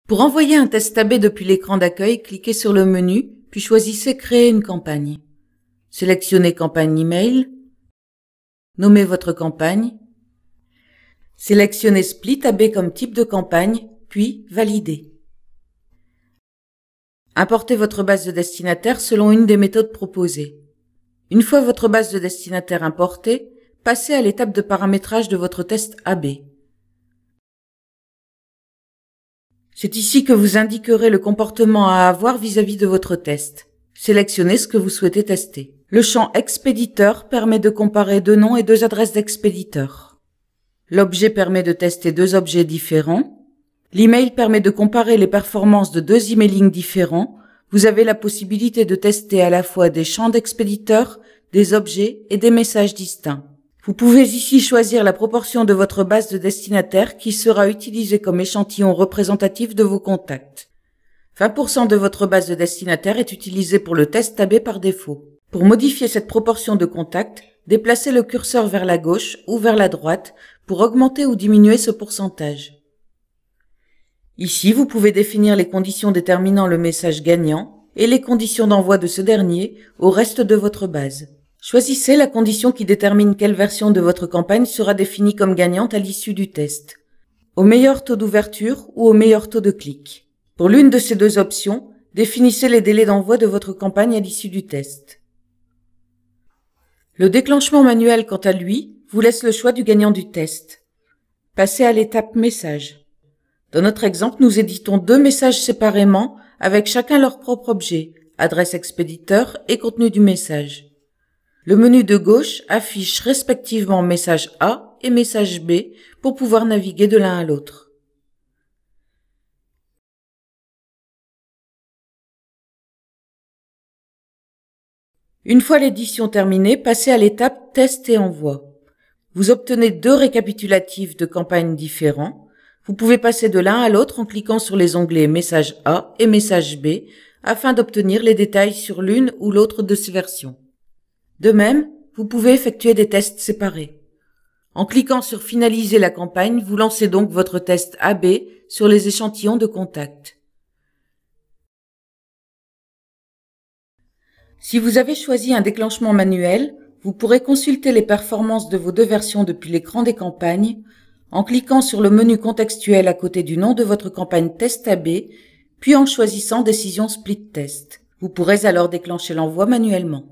Pour envoyer un test AB depuis l'écran d'accueil, cliquez sur le menu, puis choisissez Créer une campagne. Sélectionnez Campagne email. Nommez votre campagne. Sélectionnez Split AB comme type de campagne, puis Validez. Importez votre base de destinataires selon une des méthodes proposées. Une fois votre base de destinataires importée, passez à l'étape de paramétrage de votre test AB. C'est ici que vous indiquerez le comportement à avoir vis-à-vis de votre test. Sélectionnez ce que vous souhaitez tester. Le champ Expéditeur permet de comparer 2 noms et 2 adresses d'expéditeurs. L'objet permet de tester 2 objets différents. L'email permet de comparer les performances de 2 emailing différents. Vous avez la possibilité de tester à la fois des champs d'expéditeurs, des objets et des messages distincts. Vous pouvez ici choisir la proportion de votre base de destinataires qui sera utilisée comme échantillon représentatif de vos contacts. 20% de votre base de destinataires est utilisée pour le test AB par défaut. Pour modifier cette proportion de contacts, déplacez le curseur vers la gauche ou vers la droite pour augmenter ou diminuer ce pourcentage. Ici, vous pouvez définir les conditions déterminant le message gagnant et les conditions d'envoi de ce dernier au reste de votre base. Choisissez la condition qui détermine quelle version de votre campagne sera définie comme gagnante à l'issue du test, au meilleur taux d'ouverture ou au meilleur taux de clic. Pour l'une de ces 2 options, définissez les délais d'envoi de votre campagne à l'issue du test. Le déclenchement manuel, quant à lui, vous laisse le choix du gagnant du test. Passez à l'étape message. Dans notre exemple, nous éditons 2 messages séparément avec chacun leur propre objet, adresse expéditeur et contenu du message. Le menu de gauche affiche respectivement message A et message B pour pouvoir naviguer de l'un à l'autre. Une fois l'édition terminée, passez à l'étape Test et envoi. Vous obtenez 2 récapitulatifs de campagnes différents. Vous pouvez passer de l'un à l'autre en cliquant sur les onglets Message A et Message B afin d'obtenir les détails sur l'une ou l'autre de ces versions. De même, vous pouvez effectuer des tests séparés. En cliquant sur Finaliser la campagne, vous lancez donc votre test AB sur les échantillons de contacts. Si vous avez choisi un déclenchement manuel, vous pourrez consulter les performances de vos 2 versions depuis l'écran des campagnes en cliquant sur le menu contextuel à côté du nom de votre campagne Test AB, puis en choisissant Décision Split Test. Vous pourrez alors déclencher l'envoi manuellement.